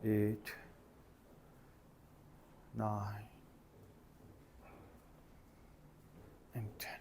8, 9 and 10.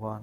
1,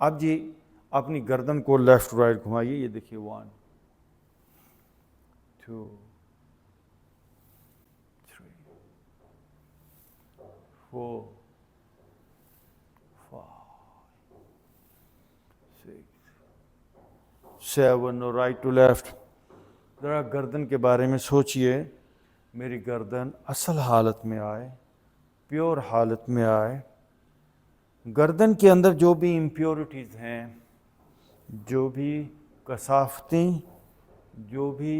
اب جی اپنی گردن کو لیفٹ رائٹ گھمائیے، یہ دیکھیے 1 2 3 4 5 6 7 اور رائٹ ٹو لیفٹ. ذرا گردن کے بارے میں سوچئے، میری گردن اصل حالت میں آئے، پیور حالت میں آئے. گردن کے اندر جو بھی امپیورٹیز ہیں، جو بھی کثافتیں، جو بھی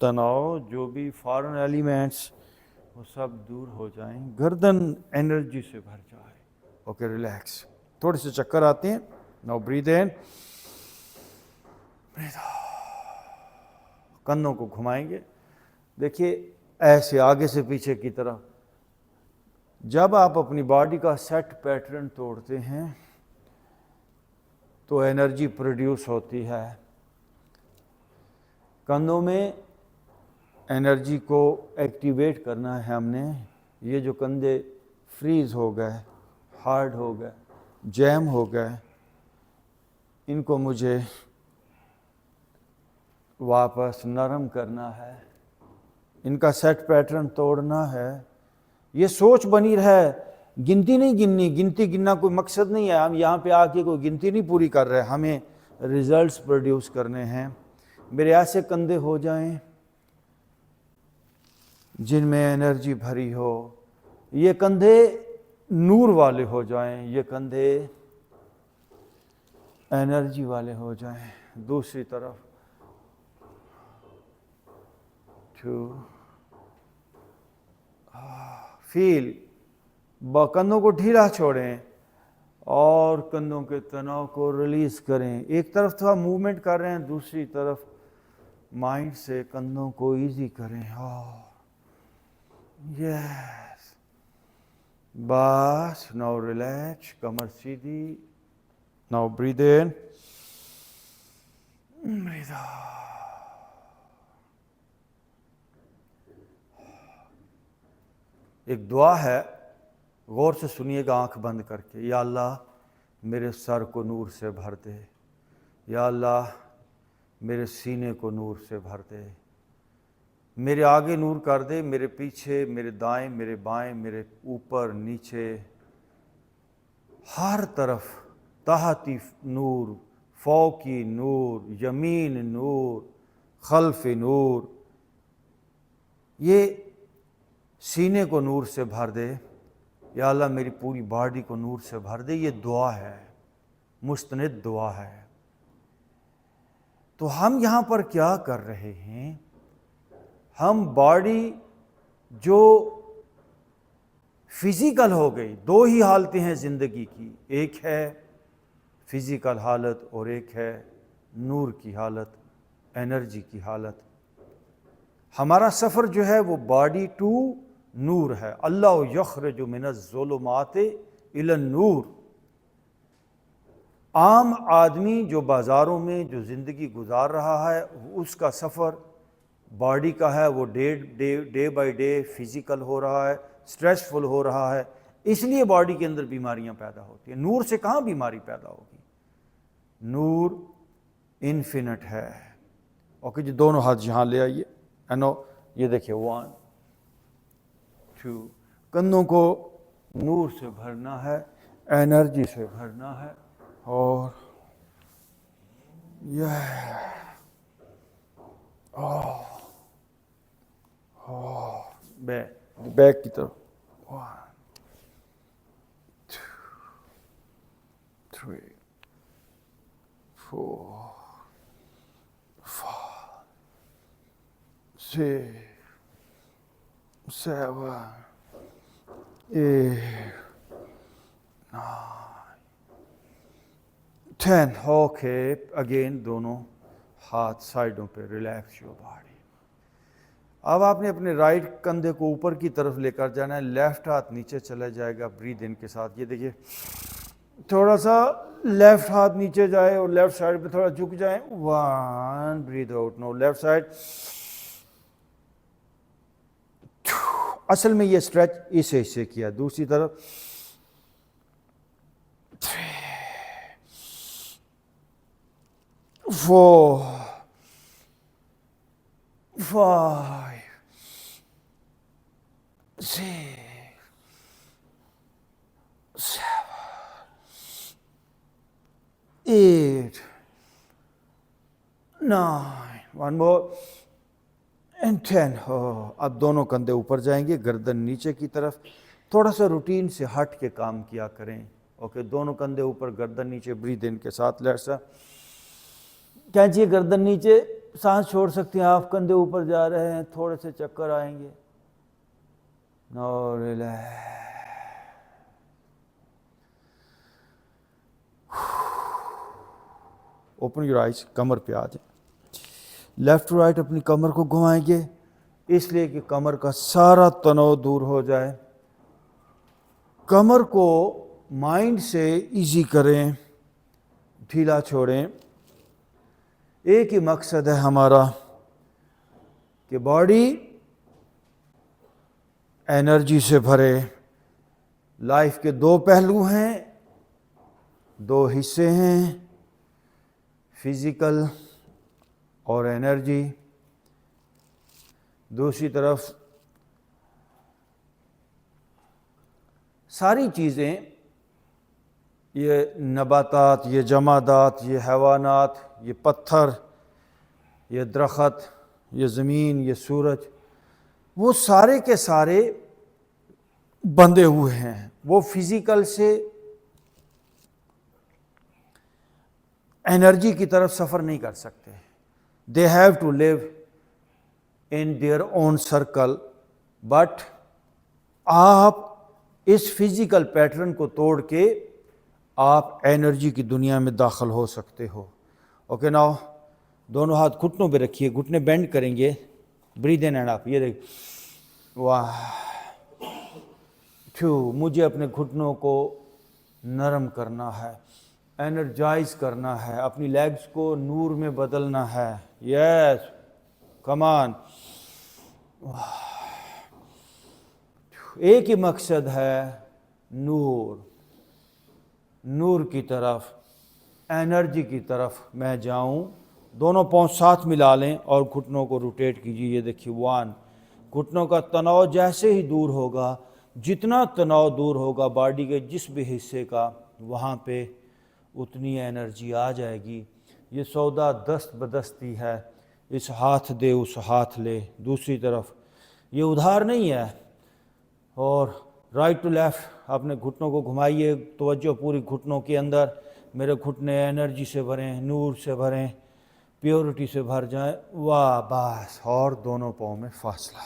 تناؤ، جو بھی فارن ایلیمنٹس، وہ سب دور ہو جائیں، گردن انرجی سے بھر جائے. Okay relax. تھوڑے سے چکر آتے ہیں. ناؤ بریتھ ان، بریتھ آؤٹ. کندھوں کو گھمائیں گے، دیکھیے ایسے آگے سے پیچھے کی طرف. جب آپ اپنی باڈی کا سیٹ پیٹرن توڑتے ہیں تو انرجی پروڈیوس ہوتی ہے. کندھوں میں انرجی کو ایکٹیویٹ کرنا ہے ہم نے. یہ جو کندھے فریز ہو گئے، ہارڈ ہو گئے، جیم ہو گئے، ان کو مجھے واپس نرم کرنا ہے، ان کا سیٹ پیٹرن توڑنا ہے. یہ سوچ بنی رہے، گنتی نہیں گننی. گنتی گننا کوئی مقصد نہیں ہے. ہم یہاں پہ آ کے کوئی گنتی نہیں پوری کر رہے، ہمیں ریزلٹس پروڈیوس کرنے ہیں. میرے ایسے کندھے ہو جائیں جن میں انرجی بھری ہو. یہ کندھے نور والے ہو جائیں، یہ کندھے انرجی والے ہو جائیں. دوسری طرف 2 فیل. کندھوں کو ڈھیلا چھوڑیں اور کندھوں کے تناؤ کو ریلیز کریں. ایک طرف تو ہم موومنٹ کر رہے ہیں، دوسری طرف مائنڈ سے کندھوں کو ایزی کریں. یس بس. Now relax. کمر سیدھی. ناؤ بریتھ ان، بریتھ آؤٹ. ایک دعا ہے، غور سے سنیے گا آنکھ بند کر کے. یا اللہ میرے سر کو نور سے بھر دے. یا اللہ میرے سینے کو نور سے بھر دے. میرے آگے نور کر دے، میرے پیچھے، میرے دائیں، میرے بائیں، میرے اوپر نیچے، ہر طرف تحتی نور، فوقی نور، یمین نور، خلف نور. یہ سینے کو نور سے بھر دے. یا اللہ میری پوری باڈی کو نور سے بھر دے. یہ دعا ہے، مستند دعا ہے. تو ہم یہاں پر کیا کر رہے ہیں؟ ہم باڈی جو فزیکل ہو گئی، 2 ہی حالتیں ہیں زندگی کی، ایک ہے فزیکل حالت اور ایک ہے نور کی حالت، انرجی کی حالت. ہمارا سفر جو ہے وہ باڈی ٹو نور ہے. اللہ یخرج من الظلمات الی النور. عام آدمی جو بازاروں میں جو زندگی گزار رہا ہے، اس کا سفر باڈی کا ہے، وہ ڈے بائی ڈے فزیکل ہو رہا ہے، سٹریسفل ہو رہا ہے. اس لیے باڈی کے اندر بیماریاں پیدا ہوتی ہیں. نور سے کہاں بیماری پیدا ہوگی؟ نور انفینٹ ہے. اوکے جی، دونوں ہاتھ یہاں لے آئیے. یہ دیکھیے 1 2. کندھوں کو نور سے بھرنا ہے، انرجی سے بھرنا ہے. اور بیک کی طرف 1 2 3 4 5 6 7 8 9 10. اوکے اگین دونوں ہاتھ سائڈوں پہ. Relax your body. اب آپ نے اپنے رائٹ کندھے کو اوپر کی طرف لے کر جانا ہے، لیفٹ ہاتھ نیچے چلا جائے گا بریتھ ان کے ساتھ. یہ دیکھیے تھوڑا سا لیفٹ ہاتھ نیچے جائے اور لیفٹ سائڈ پہ تھوڑا جھک جائیں. 1 بریتھ آؤٹ. نو لیفٹ سائڈ. اصل میں یہ اسٹریچ اس حصے کیا. دوسری طرف 3 4 5 6 7 8 9 1 more and 10. اب دونوں کندھے اوپر جائیں گے, گردن نیچے کی طرف. تھوڑا سا روٹین سے ہٹ کے کام کیا کریں. اوکے, دونوں کندھے اوپر, گردن نیچے. بریتھ ان کے ساتھ لیٹس سا کھینچیے گردن نیچے, سانس چھوڑ سکتے ہیں آپ. کندھے اوپر جا رہے ہیں, تھوڑے سے چکر آئیں گے. No relax. Open your eyes. کمر پہ آ جائیں. لیفٹ رائٹ اپنی کمر کو گھمائیں گے, اس لیے کہ کمر کا سارا تناؤ دور ہو جائے. کمر کو مائنڈ سے ایزی کریں, ڈھیلا چھوڑیں. ایک ہی مقصد ہے ہمارا کہ باڈی انرجی سے بھرے. لائف کے دو پہلو ہیں, دو حصے ہیں, فزیکل اور انرجی. دوسری طرف ساری چیزیں, یہ نباتات, یہ جمادات, یہ حیوانات, یہ پتھر, یہ درخت, یہ زمین, یہ سورج, وہ سارے کے سارے بندھے ہوئے ہیں. وہ فزیکل سے انرجی کی طرف سفر نہیں کر سکتے. They have to live in their own circle. But آپ اس فزیکل پیٹرن کو توڑ کے آپ انرجی کی دنیا میں داخل ہو سکتے ہو. اوکے ناؤ, دونوں ہاتھ گھٹنوں پہ رکھیے, گھٹنے بینڈ کریں گے. بریتھ ان اینڈ اپ. یہ دیکھ, 1 2. مجھے اپنے گھٹنوں کو نرم کرنا ہے, انرجائز کرنا ہے, اپنی لیگز کو نور میں بدلنا ہے. یس, کم آن. ایک ہی مقصد ہے, نور. نور کی طرف, انرجی کی طرف میں جاؤں. دونوں پاؤں ساتھ ملا لیں اور گھٹنوں کو روٹیٹ کیجیے. یہ دیکھیے 1. گھٹنوں کا تناؤ جیسے ہی دور ہوگا, جتنا تناؤ دور ہوگا باڈی کے جس بھی حصے کا, وہاں پہ اتنی انرجی آ جائے گی. یہ سودا دست بدستی ہے, اس ہاتھ دے اس ہاتھ لے. دوسری طرف یہ ادھار نہیں ہے. اور رائٹ ٹو لیفٹ اپنے گھٹنوں کو گھمائیے, توجہ پوری گھٹنوں کے اندر. میرے گھٹنے انرجی سے بھریں, نور سے بھریں, پیورٹی سے بھر جائیں. واہ, بس. اور دونوں پاؤں میں فاصلہ.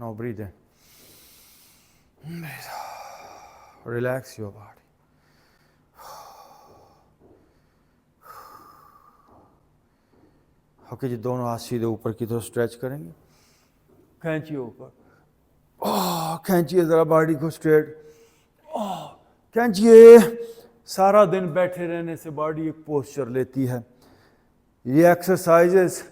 Now breathe in. Breathe out. Relax your body. Okay جی, دونوں ہاتھ سیدھے اوپر کی طرف اسٹریچ کریں گے. کھینچیے اوپر, کھینچیے ذرا باڈی کو اسٹریٹ. کھینچیے. سارا دن بیٹھے رہنے سے باڈی ایک پوسچر لیتی ہے. یہ ایکسرسائزز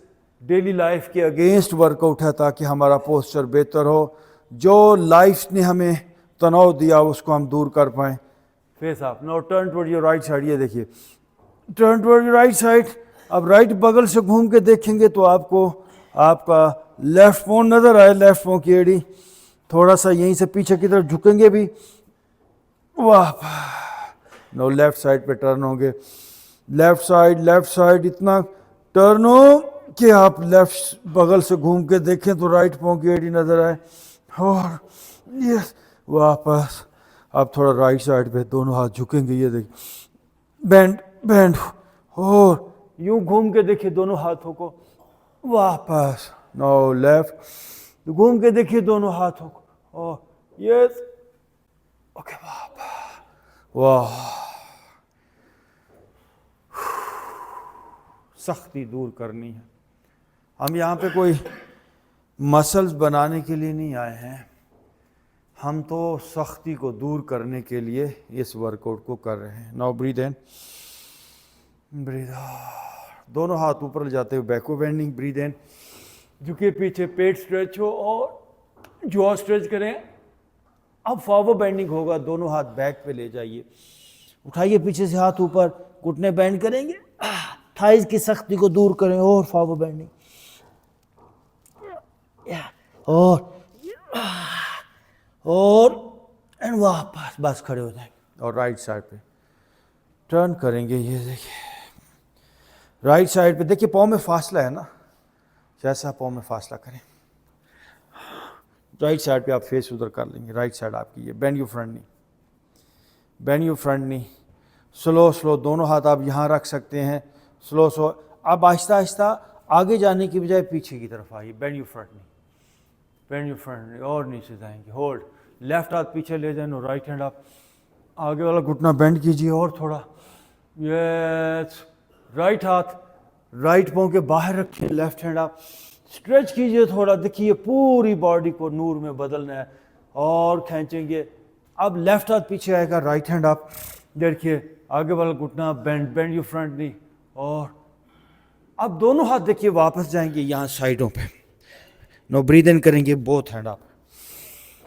ڈیلی لائف کے اگینسٹ ورک آؤٹ ہے تاکہ ہمارا پوسچر بہتر ہو. جو لائف نے ہمیں تناؤ دیا اس کو ہم دور کر پائیں. Face up. Now turn toward your right side. یہ دیکھیے, turn toward your right side. اب رائٹ بغل سے گھوم کے دیکھیں گے تو آپ کو آپ کا لیفٹ پاؤں نظر آئے. لیفٹ پاؤں کی ایڑی تھوڑا سا یہیں سے پیچھے کی طرف جھکیں گے بھی. واہ. نو لیفٹ سائڈ پہ ٹرن ہوں گے. لیفٹ سائڈ اتنا ٹرن ہو کہ آپ لیفٹ بغل سے گھوم کے دیکھیں تو رائٹ پاؤں کی ایڑی نظر آئے. اور یس, واپس. آپ تھوڑا رائٹ سائڈ پہ دونوں ہاتھ جھکیں گے. یہ دیکھیں, بینڈ. اور یوں گھوم کے دیکھیے دونوں ہاتھوں کو. واپس. نو لیفٹ, گھوم کے دیکھیے دونوں ہاتھوں کو. اور یس. اوکے, واپس. واہ. سختی دور کرنی ہے. ہم یہاں پہ کوئی مسلز بنانے کے لیے نہیں آئے ہیں, ہم تو سختی کو دور کرنے کے لیے اس ورک آؤٹ کو کر رہے ہیں. ناؤ بریتھ ان, بریتھ آؤٹ. دونوں ہاتھ اوپر لے جاتے ہوئے بیکورڈ بینڈنگ. بریتھ ان, جھکے پیچھے, پیٹ اسٹریچ ہو اور جو اسٹریچ کریں. اب فارورڈ بینڈنگ ہوگا, دونوں ہاتھ بیک پہ لے جائیے, اٹھائیے پیچھے سے ہاتھ اوپر, گھٹنے بینڈ کریں گے, تھائز کی سختی کو دور کریں, اور فارورڈ بینڈنگ, اور اینڈ واپس, بس کھڑے ہو جائیں گے. اور رائٹ سائڈ پہ ٹرن کریں گے. یہ دیکھیے رائٹ سائڈ پہ دیکھیے پاؤں میں فاصلہ ہے نا, جیسا پاؤں میں فاصلہ کریں. رائٹ سائڈ پہ آپ فیس ادھر کر لیں گے, رائٹ سائڈ آپ کی یہ, بینڈ یور فرنٹ نی, بینڈ یور فرنٹ نی. سلو سلو دونوں ہاتھ آپ یہاں رکھ سکتے ہیں, سلو سلو. آپ آہستہ آہستہ آگے جانے کی بجائے پیچھے کی طرف آئیے, بینڈ یور فرنٹ نی, بینڈ یور فرنٹ نی, اور نیچے جائیں گے, ہولڈ. لیفٹ ہاتھ پیچھے لے جائیں, رائٹ ہینڈ آپ آگے والا گھٹنا بینڈ کیجیے, اور تھوڑا, یس. رائٹ ہاتھ رائٹ پاؤں کے باہر رکھیں, لیفٹ ہینڈ آپ اسٹریچ کیجیے تھوڑا, دیکھیے پوری باڈی کو نور میں بدلنا ہے, اور کھینچیں گے. اب لیفٹ ہاتھ پیچھے آئے گا, رائٹ ہینڈ آپ دیکھیے آگے والا گھٹنا بینڈ, بینڈ یور فرنٹ نی, اور اب دونوں ہاتھ دیکھیے واپس جائیں گے یہاں سائڈوں پہ. نو بریتھ ان کریں گے, بوتھ ہینڈ آپ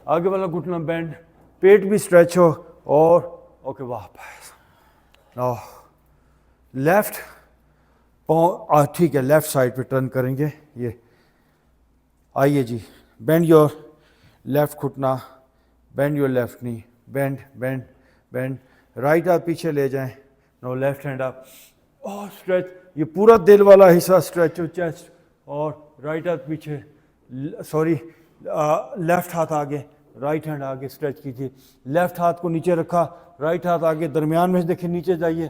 آگے والا گھٹنا بینڈ, پیٹ بھی اسٹریچ ہو, اور اوکے واپس. نو لیفٹ پاؤں, ٹھیک ہے, لیفٹ سائڈ پہ ٹرن کریں گے. یہ آئیے جی, بینڈ یور لیفٹ گھٹنا, بینڈ یور لیفٹ نی, بینڈ بینڈ بینڈ. رائٹ ہاتھ پیچھے لے جائیں, نو لیفٹ ہینڈ آپ, اور اسٹریچ, یہ پورا دل والا حصہ اسٹریچ ہو, چیسٹ, اور رائٹ ہاتھ پیچھے, سوری لیفٹ ہاتھ آگے, رائٹ ہینڈ آگے, اسٹریچ کیجیے. لیفٹ ہاتھ کو نیچے رکھا, رائٹ ہاتھ آگے, درمیان میں دیکھیں نیچے جائیے,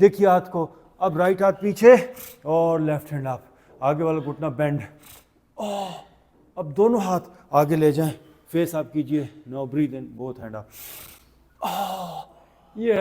دیکھیے ہاتھ کو. اب رائٹ ہاتھ پیچھے, اور لیفٹ ہینڈ آپ آگے والا گھٹنا بینڈ. اب دونوں ہاتھ آگے لے جائیں, فیس آپ کیجیے. نو بریتھ ان, بوتھ ہینڈ آپ. یہ